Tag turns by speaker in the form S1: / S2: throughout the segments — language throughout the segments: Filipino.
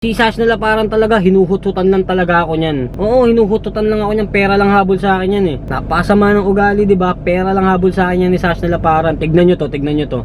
S1: Si Sash na Laparan talaga, hinuhututan lang talaga ako niyan. Oo, hinuhututan lang ako niyan. Pera lang habol sa akin yan eh. Napasama ng ugali, di ba? Pera lang habol sa akin yan ni Sash na Laparan. Tignan nyo to, tignan nyo to.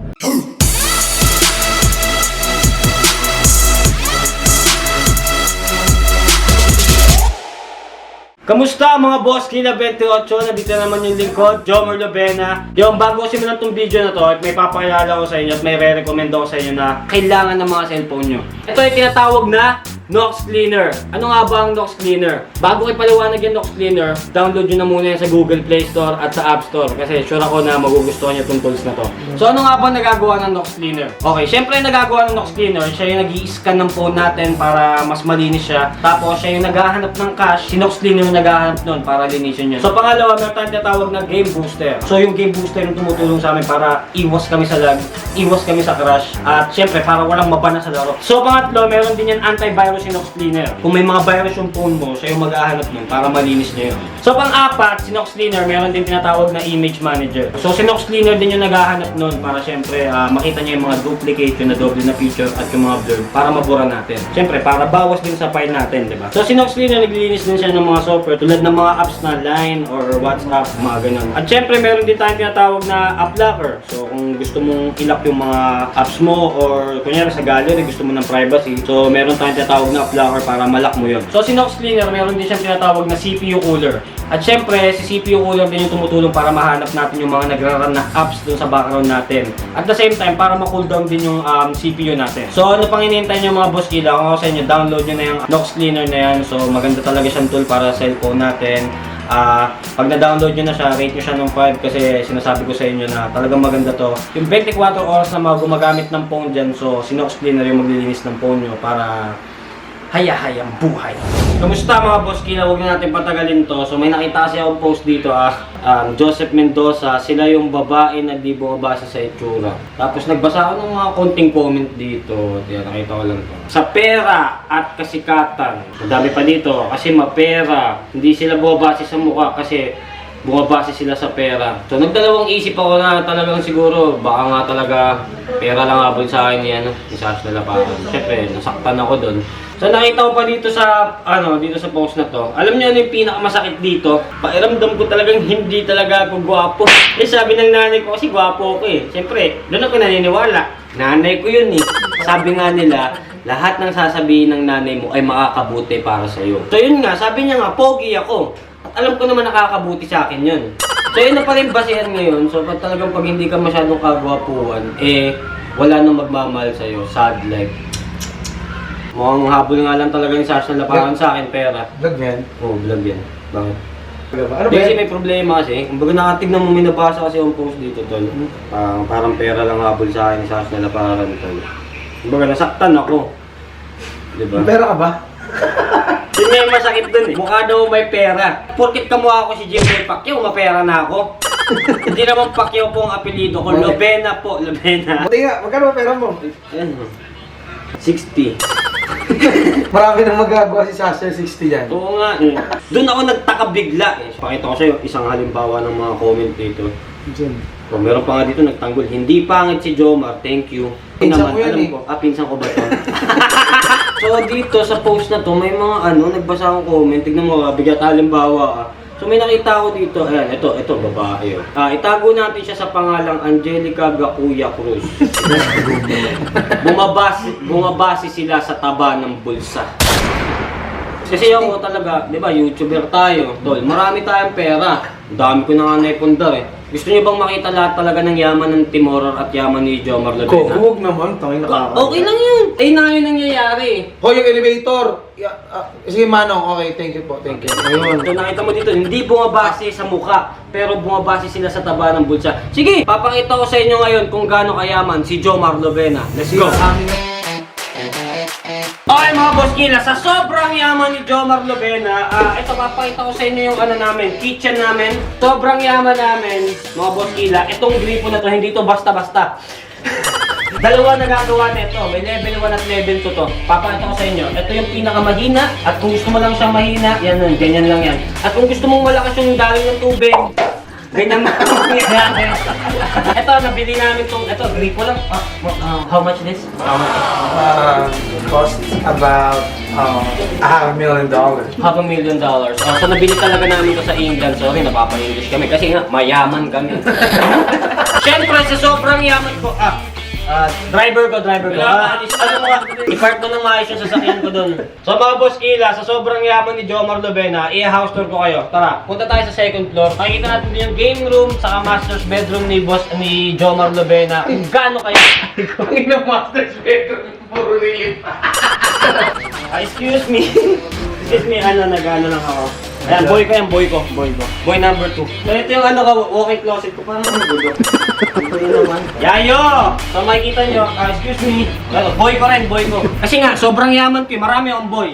S1: Kamusta mga boss? Kila 28, nandito naman yung lingkod, Jomar Lovena. Yung bago ko simulan tong video na to, at may papakilala ko sa inyo at may re-recommend ako sa inyo na kailangan ng mga cellphone nyo. Ito ay tinatawag na Nox Cleaner. Ano nga ba ang Nox Cleaner? Bago ko ipaliwanag yung Nox Cleaner, download nyo na muna yan sa Google Play Store at sa App Store kasi sure ako na magugustuhan nyo itong tools na to. So ano nga ba nagagawa ng Nox Cleaner? Okay, syempre yung nagagawa ng Nox Cleaner, siya yung nag-i-scan ng phone natin para mas malinis siya. Tapos siya yung naghahanap ng cache, si Nox Cleaner yung naghahanap nun para linisin yun. So pangalawa, meron tayong tinatawag na Game Booster. So yung Game Booster yung tumutulong sa amin para iwas kami sa lag, iwas kami sa crash, at syempre para walang mabana sa laro. So pangatlo, meron din yan antivirus si Nox Cleaner. Kung may mga virus yung phone mo, siya yung maghahanap nun para malinis niya yun. So pang-apat, si Nox Cleaner, meron din tinatawag na Image Manager. So si Nox Cleaner din yung naghahanap nun para syempre makita niya yung mga duplicate, yung na double na feature at yung mga blur para mabura natin. Syempre para bawas din sa file natin, di ba? So si Nox Cleaner naglilinis din siya ng mga software tulad ng mga apps na Line or WhatsApp, mga ganun. At syempre meron din tayong tinatawag na App Locker. So kung gusto mong i-lock yung mga apps mo or kunyari sa gallery gusto mo ng privacy, so meron tayong tinatawag na App Locker para malak mo yun. So si Nox Cleaner, meron din siyang tinatawag na CPU cooler. At syempre, si CPU cooler din yung tumutulong para mahanap natin yung mga nagra-run na apps dun sa background natin. At the same time, para ma-cool down din yung CPU natin. So ano pang hinihintay nyo mga boss kila? Kung ako sa inyo, download nyo na yung Nox Cleaner na yan. So maganda talaga siyang tool para sa cellphone natin. Pag na-download nyo na siya, rate nyo siya ng 5 kasi sinasabi ko sa inyo na talagang maganda to. Yung 24 oras na mga gumagamit ng phone dyan, so si Nox Cleaner yung maglilinis ng phone nyo para haya-hayang buhay. Kamusta mga boss kila? Huwag na natin patagalin to. So may nakita kasi akong post dito Joseph Mendoza, sila yung babae na di bumabasa sa itsura. Tapos nagbasa ako ng mga konting comment dito. Diyan, nakita ko lang to. Sa pera at kasikatan. Madami pa dito kasi mapera. Hindi sila bumabase sa mukha kasi bumabase sila sa pera. So nagdalawang isip ako na talagang siguro baka nga talaga pera lang habol sa akin yan, ni Sash na Laparan. Siyempre, nasaktan ako doon. So nakita ko pa dito sa dito sa post na to. Alam niyo ano yung pinakamasakit dito? Pakiramdam ko talagang hindi talaga ako gwapo. Eh sabi ng nanay ko kasi gwapo ako eh. Siyempre, doon ako naniniwala. Nanay ko yun eh. Sabi nga nila, lahat ng sasabihin ng nanay mo ay makakabuti para sa iyo. So yun nga, sabi niya nga, pogi ako. At alam ko naman nakakabuti sa akin yun. So yun na pa rin basihan ngayon. So talagang pag hindi ka masyadong kagwapuan, eh wala nang magmamahal sa'yo. Sad life. Mukhang habol nga lang talaga ni Sash na Laparan sa akin, pera.
S2: Vlog yan?
S1: Oo, vlog yan. Bakit?
S2: Ano ba
S1: Kasi
S2: yan?
S1: may problema kasi. Kumbaga nakatignan mo, may nabasa kasi yung post dito, tol. Parang pera lang habol sa akin ni Sash na Laparan, tol. Kumbaga nasaktan ako. Diba?
S2: May pera ka ba?
S1: Yun nga yung masakit dun eh. Mukha daw may pera. Porkit kamukha ko si Jimmy Pacquiao, mapera na ako. Hindi naman Pacquiao po ang apelido ko. Lovena po, Lovena.
S2: Buti nga, magkano ba pera mo?
S1: Ayan. 60.
S2: Marami nang magagawa si Sasha 60 yan.
S1: Oo nga eh. Doon ako nagtaka bigla eh. Pakita ko sa'yo isang halimbawa ng mga comment dito. So, meron pa nga dito nagtanggol. Hindi pangit si Jomar, thank you.
S2: Pinsan ko yan
S1: alam
S2: eh.
S1: ko. Pinsan ko ba to? So dito sa post na to, may mga nagbasa akong comment. Tignan mo, bigat halimbawa So may nakita ako dito, ayan, ito babae. Itago natin siya sa pangalang Angelica Gacuya Cruz. Bumabase sila sa taba ng bulsa. Kasi ako talaga, di ba, YouTuber tayo, tol. Marami tayong pera. Ang dami ko na nga naipundar eh. Gusto niyo bang makita lahat talaga ng yaman ng Team Horror at yaman ni Jomar Lovena?
S2: Huwag naman, tangin nakaka.
S1: Okay lang yun. Ayun na nga yun nangyayari.
S2: Hoy, yung elevator! Sige Manong, okay, thank you po, thank you. Ayun.
S1: So nakita mo dito, hindi bumabase sa mukha, pero bumabase sila sa taba ng bulsa. Sige, papakita ko sa inyo ngayon kung gaano kayaman si Jomar Lovena. Let's go! Okay mga boss kila, sa sobrang yaman ni Jomar Lovena, ito papakita ko sa inyo yung namin, kitchen namin. Sobrang yaman namin, mga boss kila. Itong gripo na to, hindi to basta-basta. Dalawa nagagawa nito, may level 1 at level 2 to. Papakita ko sa inyo, ito yung pinakamahina. At kung gusto mo lang siyang mahina, yan nun, ganyan lang yan. At kung gusto mong malakas yung daloy ng tubig, Ganyan na ang mangyayari. Ito, nabili namin itong, ito, gripo lang. How much this?
S2: Cost about $500,000.
S1: $500,000. So nabili talaga namin ito sa England. Sorry, napapa-English kami kasi nga, mayaman kami. Siyempre, sa sobrang yaman ko, driver ko. Ano mo nga, i-park mo ng maayos yung sasakyan ko doon. So mga boss Kila, sa sobrang yaman ni Jomar Lovena, i-house tour ko kayo. Tara, punta tayo sa second floor. Makikita natin din yung game room, saka master's bedroom ni Jomar Lovena. Kung gaano kayo.
S2: Ang master's bedroom, puro liit.
S1: Excuse me. Excuse me, nag-ano lang ako. Ayan, boy ko. Boy number 2. So ito yung walk-in closet ko. Parang ang gulo. Ito yun naman. Yayo! So makikita nyo, excuse me. Boy ko. Kasi nga, sobrang yaman ko eh. Marami akong boy.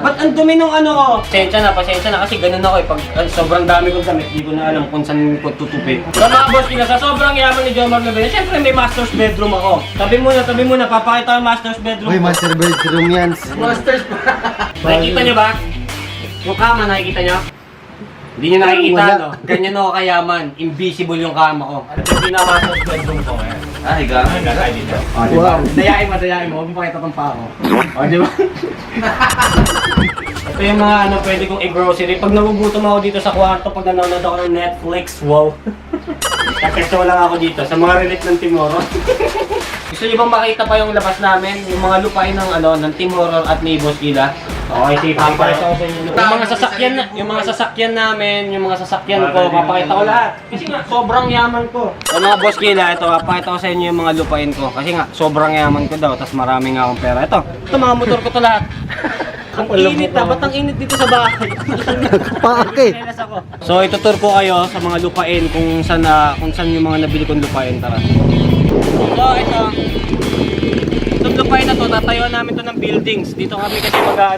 S1: Ba't ang dumi nung ko? Pasensya na kasi ganun ako eh. Pag sobrang dami kong damit, di ko na alam kung saan ko tutupi. So mga boss Kila, sa sobrang yaman ni Jomar Lovena, syempre may master's bedroom ako. Tabi muna, papakita ko yung master's bedroom
S3: Uy,
S1: ko.
S3: master bedroom yan.
S2: Master's pa.
S1: Nakikita nyo ba? Yung kama, nakikita nyo? Hindi nyo nakikita,
S3: Wala.
S1: no? Ganyan ako kayaman. Invisible yung kama ko. Ano yung pinamaster bedroom ko?
S2: Higa tayo dito.
S3: Wow.
S1: Dayain mo. Huwag mo pakita pang pa ako. O, di ba? Ito yung mga pwede kong i-grocery. Pag nagugutom ako dito sa kwarto, pag nanonood ako ng Netflix, wow. Kakeso lang ako dito sa mga relate ng Team Horror. Gusto niyo bang makita pa yung labas namin? Yung mga lupain ng Team Horror at ni Boss Kila? Okay, sige, papakita ko sa inyo. Yung mga sasakyan namin, yung mga sasakyan ko, papakita ko lahat. Kasi nga, sobrang yaman ko. So mga Boss Kila, ito, papakita ko sa inyo yung mga lupain ko. Kasi nga, sobrang yaman ko daw, tapos marami nga akong pera. Ito, mga motor ko to lahat. Ang init ba't ang init dito sa bahay?
S3: Bakit?
S1: So itutur ko kayo sa mga lupain kung saan yung mga nabili kong lupain, tara. So ito, itong lupain na to, natayuan namin to ng buildings. Dito kami kasi wala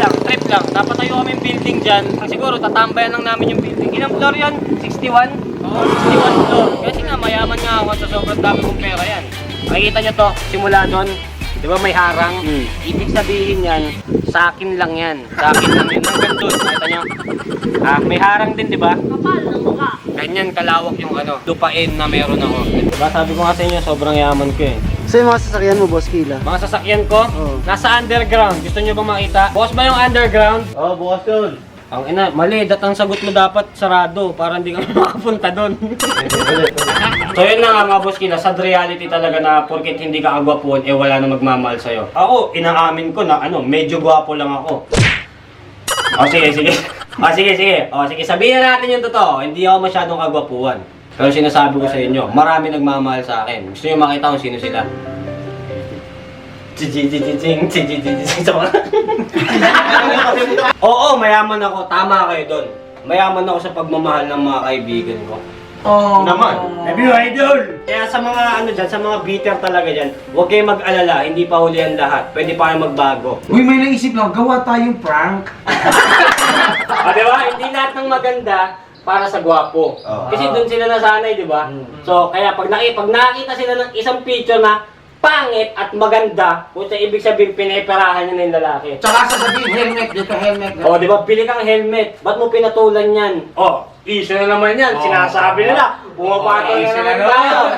S1: lang, trip lang. Napatayo kami yung building dyan. Siguro tatambayan lang namin yung building. Ilang floor yun? 61? Oo, 61 floor. Kasi nga mayaman nga ako sa sobrang dami kong pera yan. Makikita nyo to, simula doon. Di ba may harang? Ibig sabihin yan, sa akin lang yan. Sa akin lang yan. Hanggang doon, nakita nyo? May harang din, di ba?
S4: Kapal ng mukha.
S1: Ganyan kalawak yung lupain na meron ako. Diba sabi ko nga sa inyo, sobrang yaman ko eh.
S3: So yung mga sasakyan mo, Boss Kila?
S1: Mga sasakyan ko,
S3: Oo.
S1: nasa underground. Gusto nyo bang makita? Bukas ba yung underground?
S2: Oh, bukas yun.
S1: Ang mali, ang sagot mo dapat sarado para hindi kami makapunta doon. So yun na nga mga Boss Kila, sad reality talaga na porket hindi ka kagwapuan, wala na magmamahal sa'yo. Ako, inaamin ko na medyo gwapo lang ako. Sige. Sige, sabihin na natin yung totoo, hindi ako masyadong kagwapuan. Pero sinasabi ko sa inyo, marami nagmamahal sa akin. Gusto nyo makita kung sino sila? Oo, mayaman ako. Tama kayo doon. Mayaman ako sa pagmamahal ng mga kaibigan ko.
S2: Oh.
S1: Naman. Love you, idol! Kaya sa mga sa mga bitter talaga dyan, huwag kayong mag-alala, hindi pa huli ang lahat. Pwede pa kayong magbago.
S2: Uy, may naisip lang, gawa tayong prank.
S1: Diba? Hindi lahat ng maganda para sa gwapo. Kasi doon sila nasanay, di ba? So, kaya pag nakita sila ng isang picture na pangit at maganda, kung sa ibig sabihin, piniperahan niya na yung lalaki.
S2: Tsaka sasabihin, helmet, dito helmet.
S1: O, di ba? Bili kang helmet. Ba't mo pinatulan yan? O, issue na naman yan. Sinasabi nila. Pumapatol na naman tayo.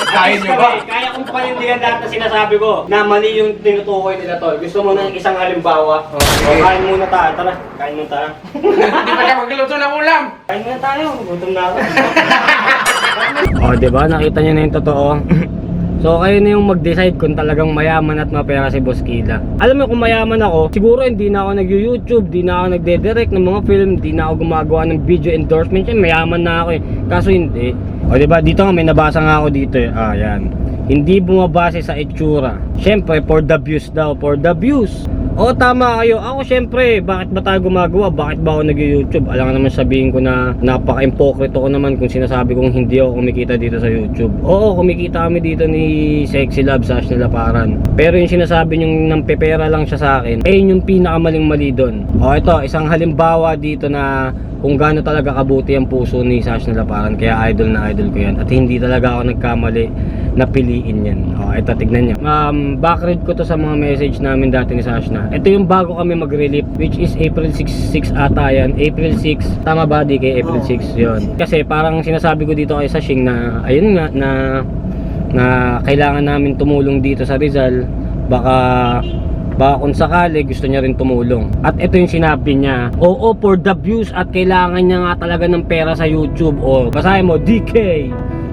S2: Kaya nyo ba?
S1: Kaya kong panindigan lahat na sinasabi ko na mali yung tinutukoy nila tol. Gusto mo ng isang halimbawa? O, kain muna tayo. Tara, kain muna tayo.
S2: Hindi pa siya magluto ng ulam.
S1: Kain muna tayo. Gutom na ako. O, di ba? Nakita niyo na yung totoo. So kayo na yung mag-decide kung talagang mayaman at mapera si Boss Kila. Alam mo kung mayaman ako, siguro hindi na ako nag-YouTube, hindi na ako nagde-direct ng mga film, hindi na ako gumagawa ng video endorsement. Yan, mayaman na ako eh. Kaso hindi. O diba, dito nga may nabasa nga ako dito eh. Yan. Hindi bumabase sa itsura. Syempre, for the views daw, for the views. O tama kayo. Ako syempre, bakit ba tayo gumagawa? Bakit ba ako nag-YouTube? Alam nga naman sabihin ko na napaka-impokrito ko naman kung sinasabi kong hindi ako kumikita dito sa YouTube. Oo, kumikita kami dito ni Sexy Love sa Ashnala Paran. Pero yung sinasabi nyong nampepera lang siya sa akin, yun yung pinakamaling mali doon. O ito, isang halimbawa dito na kung gaano talaga kabuti ang puso ni Sash na Laparan. Kaya idol na idol ko yan. At hindi talaga ako nagkamali napiliin yan. Ito, tignan nyo. Backread ko to sa mga message namin dati ni Sashna. Ito yung bago kami mag-relief, which is April 6 ata yan. April 6, tama ba di kay April 6 yun? Kasi parang sinasabi ko dito kay Sashing na, ayun nga, na kailangan namin tumulong dito sa Rizal. Baka kung sakali gusto niya rin tumulong. At ito yung sinabi niya, oo, for the views at kailangan niya nga talaga ng pera sa YouTube. O, basahin mo, DK.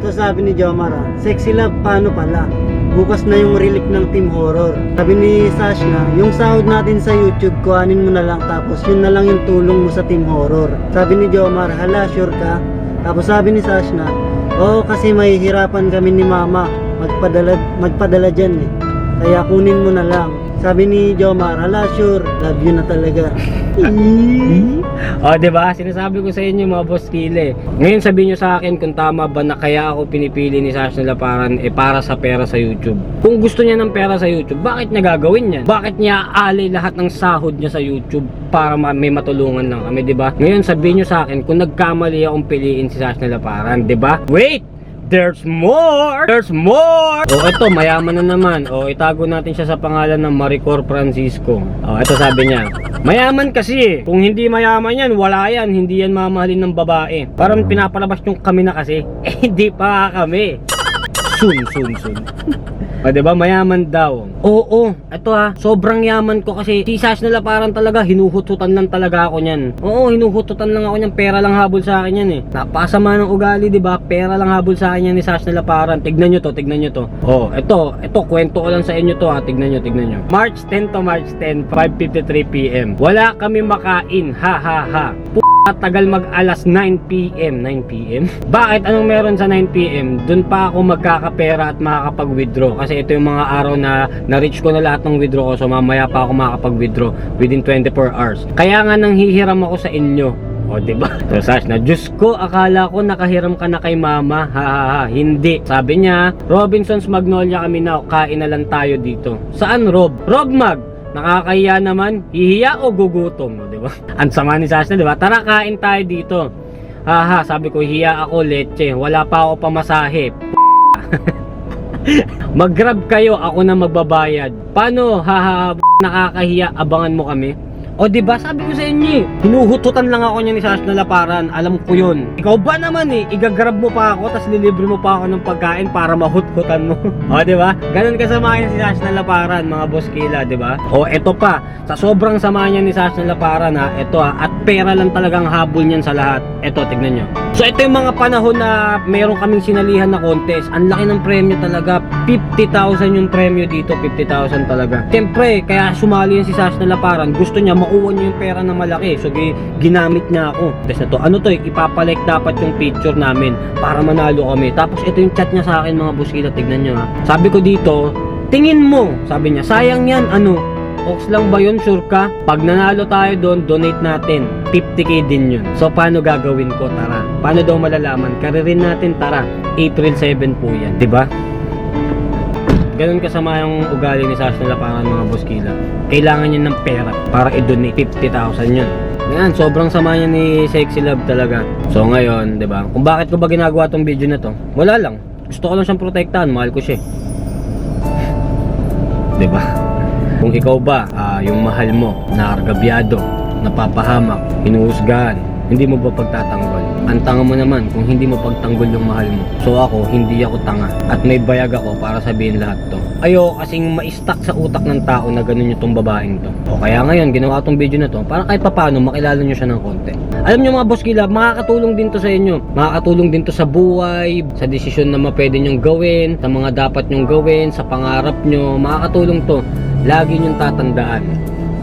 S3: Ito sabi ni Jomar, Sexy Love, paano pala? Bukas na yung relief ng Team Horror. Sabi ni Sashna, yung sahod natin sa YouTube, kuhanin mo na lang tapos yun na lang yung tulong mo sa Team Horror. Sabi ni Jomar, hala, sure ka? Tapos sabi ni Sashna, oo, kasi mahihirapan kami ni Mama magpadala dyan eh. Kaya kunin mo na lang. Sabi ni Jomar, hala, sure, love you na talaga.
S1: O, diba? Sinasabi ko sa inyo mga boss kile. Ngayon sabihin nyo sa akin kung tama ba na kaya ako pinipili ni Sashna Laparan para sa pera sa YouTube. Kung gusto niya ng pera sa YouTube, bakit niya gagawin yan? Bakit niya aalay lahat ng sahod niya sa YouTube para may matulungan lang kami, diba? Ngayon sabihin nyo sa akin kung nagkamali akong piliin si Sashna Laparan, diba? Wait! There's more! There's more! O ito, mayaman na naman. O itago natin siya sa pangalan ng Maricor Francisco. O ito sabi niya, mayaman kasi eh. Kung hindi mayaman yan, wala yan. Hindi yan mamahalin ng babae. Parang pinapalabas yung kami na kasi. Eh, hindi pa kami. Soon. O diba, mayaman daw. Oo, ito sobrang yaman ko kasi si Sashna Laparan talaga, hinuhututan lang talaga ako niyan. Oo, hinuhututan lang ako niyan, pera lang habol sa akin yan eh. Napasama ng ugali, diba? Pera lang habol sa akin yan ni Sashna Laparan. Tignan nyo to. Oh, ito, kwento ko lang sa inyo to tignan nyo. March 10 to March 10, 5:53 PM. Wala kami makain, ha. Tagal mag alas 9 PM. Bakit? Anong meron sa 9 PM? Doon pa ako magkakapera at makakapag-withdraw. Kasi ito yung mga araw na na-reach ko na lahat ng withdraw ko. So mamaya pa ako makakapag-withdraw within 24 hours. Kaya nga nanghihiram ako sa inyo. O diba? So Sashna, Diyos ko, akala ko nakahiram ka na kay Mama. Ha. Hindi. Sabi niya, Robinson's Magnolia kami na, kain na lang tayo dito. Saan Rob? Rob Mag! Nakakahiya naman, hihiya o gugutom, diba? Ang sama ni Sashna, diba? Tara, kain tayo dito. Haha, sabi ko, hiya ako, leche. Wala pa ako pamasahe. Mag-grab kayo, ako na magbabayad. Paano? Haha, nakakahiya, abangan mo kami. O diba, sabi ko sa inyo hinuhututan lang ako niya ni Sashna Laparan. Alam ko yun. Ikaw ba naman igagrab mo pa ako, tas lilibre mo pa ako ng pagkain para mahut-hutan mo. O diba, ganun kasama niya si Sashna Laparan, mga boss kila, diba? O eto pa, sa sobrang sama niya ni Sashna Laparan eto at pera lang talagang habol niyan sa lahat. Eto, tignan nyo. So ito yung mga panahon na meron kaming sinalihan na contest. Ang laki ng premyo talaga, 50,000 yung premyo dito, 50,000 talaga. Siyempre, kaya sumali yan si Sashna Laparan, gusto niya makuha niyo yung pera na malaki. So ginamit niya ako. Tapos na to, ano to, ipapalike dapat yung picture namin para manalo kami. Tapos ito yung chat niya sa akin, mga buskila, tignan nyo Sabi ko dito, tingin mo, sabi niya, sayang yan, Ox lang ba yun, sure ka? Pag nanalo tayo doon, donate natin 50k din yun. So paano gagawin ko? Tara, paano daw malalaman? Karirin natin, tara, April 7 po yan, diba? Ganun kasama yung ugali ni Sashna Laparan, mga boss kila. Kailangan niya ng pera para i-donate 50,000 yun. Yan, sobrang sama niya ni Sexy Love talaga. So ngayon, 'di ba? Kung bakit ko ba ginagawa tong video na to? Wala lang. Gusto ko lang siyang protektahan, mahal ko siya. 'Di ba? Kung ikaw ba, yung mahal mo, naargabyado, napapahamak, hinuhusgahan, hindi mo ba pagtatanggol? Ang tanga mo naman kung hindi mo pagtanggol yung mahal mo. So ako, hindi ako tanga. At may bayag ako para sabihin lahat to. Ayoko kasing ma-stuck sa utak ng tao na ganun yung tong babaeng to. O kaya ngayon, ginawa tong video na to para kahit papano makilala nyo siya ng konti. Alam nyo mga boss kila, makakatulong din to sa inyo. Makakatulong din to sa buhay, sa desisyon na mapwede nyong gawin, sa mga dapat nyong gawin, sa pangarap nyo. Makakatulong to. Lagi nyong tatandaan.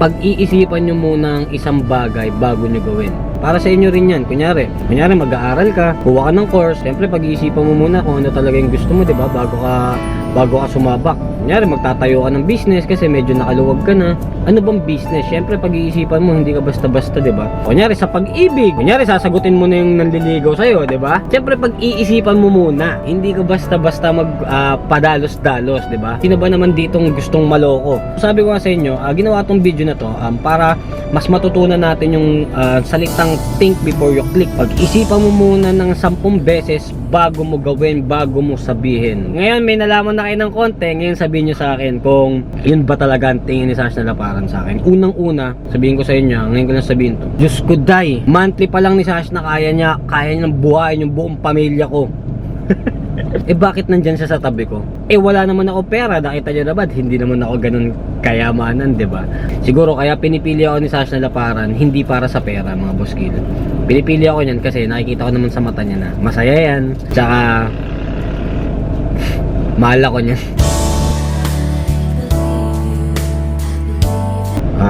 S1: Pag-iisipan nyo muna ang isang bagay bago nyo gawin. Para sa inyo rin yan. Kunyari mag-aaral ka, kuha ka ng course, siyempre pag-iisipan mo muna kung ano talaga yung gusto mo, 'di ba? Bago ka sumabak. Kunyari, magtatayo ka ng business kasi medyo nakaluwag ka na. Ano bang business? Syempre, pag-iisipan mo, hindi ka basta-basta, di ba? Kunyari, sa pag-ibig. Kunyari, sasagutin mo na yung nanliligaw sa'yo, di ba? Syempre, pag-iisipan mo muna. Hindi ka basta-basta padalos-dalos, di ba? Sino ba naman ditong gustong maloko? Sabi ko nga sa inyo, ginawa tong video na to para mas matutunan natin yung salitang think before you click. Pag-isipan mo muna ng 10 beses bago mo gawin, bago mo sabihin. Ngayon, may nalaman na kayo ng konti. Ngayon, sabihin nyo sa akin kung yun ba talaga ang tingin ni Sash na laparan sa akin. Unang-una, sabihin ko sa inyo, ngayon ko lang sabihin to. Diyos ko, day, monthly pa lang ni Sash na kaya niya nang buhayin yung buong pamilya ko. Bakit nandyan siya sa tabi ko? Wala naman ako pera, nakita nyo na ba? Hindi naman ako ganun kayamanan, di ba? Siguro kaya pinipili ako ni Sash na laparan, hindi para sa pera, mga boss kilo. Pinipili ako niyan kasi nakikita ko naman sa mata niya na masaya yan. Tsaka mahal ako niyan.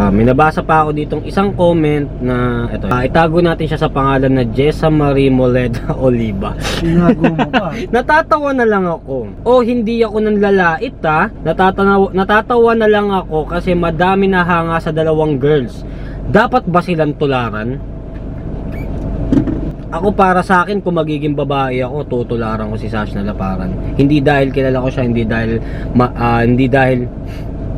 S1: May nabasa pa ako ditong isang comment na ito. Itago natin siya sa pangalan na Jessa Marie Moleda Oliva.
S3: Tinago mo pa.
S1: Natatawa na lang ako. Hindi ako nanlalait natatawa na lang ako kasi madami na hanga sa 2 girls. Dapat ba silang tularan? Ako, para sa akin, kung magiging babae ako, tutularan ko si Sash na laparan. Hindi dahil kilala ko siya, hindi dahil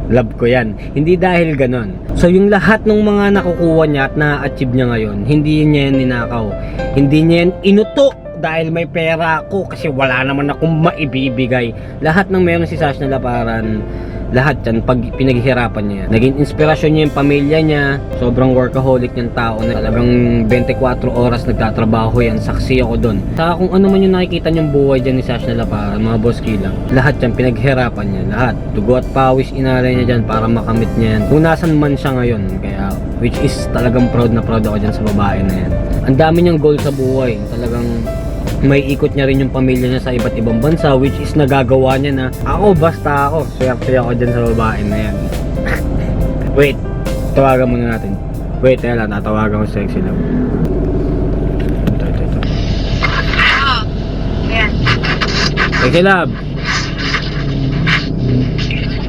S1: love ko yan. Hindi dahil ganon. So yung lahat ng mga nakukuha niya at na-achieve niya ngayon, hindi niya yan ninakaw. Hindi niya yan inuto dahil may pera ako kasi wala naman akong maibibigay. Lahat ng meron si Sash na laparan, lahat yan pag pinaghihirapan niya. Naging inspirasyon niya yung pamilya niya. Sobrang workaholic niyang tao na talagang 24 oras nagtatrabaho yan. Saksi ako doon. Saka kung ano man yung nakikita niyong buhay dyan ni Sash na laparan, mga boss kila, lahat yan pinaghihirapan niya. Lahat. Dugo at pawis inalay niya dyan para makamit niya yan. Kung nasan man siya ngayon. Kaya, which is talagang proud na proud ako dyan sa babae na yan. Ang dami niyang goal sa buhay. Talagang may ikot niya rin yung pamilya niya sa iba't ibang bansa, which is nagagawa niya na basta ako, swerte ako dyan sa babae na yan. Wait, tawagan muna natin. Wait, lang, natawagan ko si Sexy Love. Ito. Sexy Love.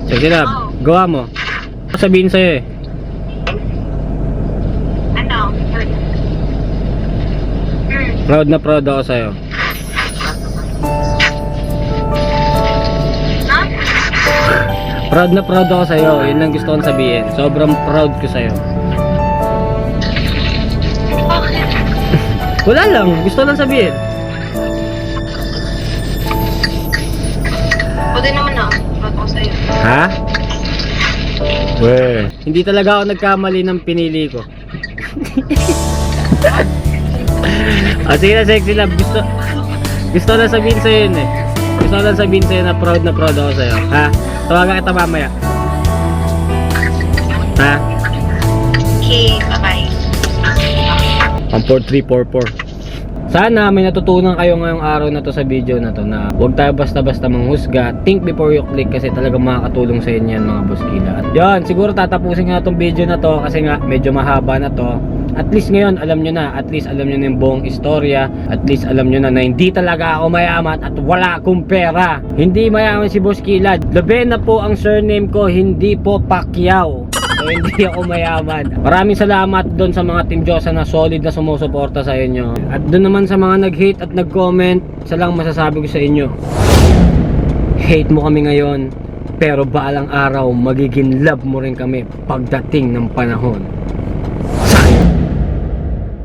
S1: Sexy Love, gawa mo. Sabihin sa'yo
S4: Ano?
S1: Proud na proud ako sa'yo. Proud na proud ako sa'yo. Yun lang gusto kong sabihin. Sobrang proud ko sa'yo. Wala lang. Gusto lang sabihin.
S4: O din naman ako. Proud ako sa'yo.
S1: Ha? Weh. Hindi talaga ako nagkamali ng pinili ko. Sige na, Sexy Love. Gusto lang sabihin sa'yo yun eh. Gusto lang sabihin sa'yo na proud ako sa'yo. Ha? Tawagan kita mamaya. Ha?
S4: Okay, bye-bye.
S1: 14344. Sana may natutunan kayo ngayong araw na to sa video na to na huwag tayo basta-basta manghusga. Think before you click kasi talagang makakatulong sa inyo yan, mga boss kila. At yun, siguro tatapusin nga tong video na to kasi nga medyo mahaba na to. At least ngayon alam nyo na, yung buong istorya. At least alam nyo na hindi talaga ako mayaman at wala akong pera. Hindi mayaman si Boss Kilad. Lobena po ang surname ko, hindi po Pacquiao. So hindi ako mayaman. Maraming salamat doon sa mga Team Diyosa na solid na sumusuporta sa inyo. At doon naman sa mga nag-hate at nag-comment, isa lang masasabi ko sa inyo. Hate mo kami ngayon, pero balang araw magiging love mo rin kami pagdating ng panahon.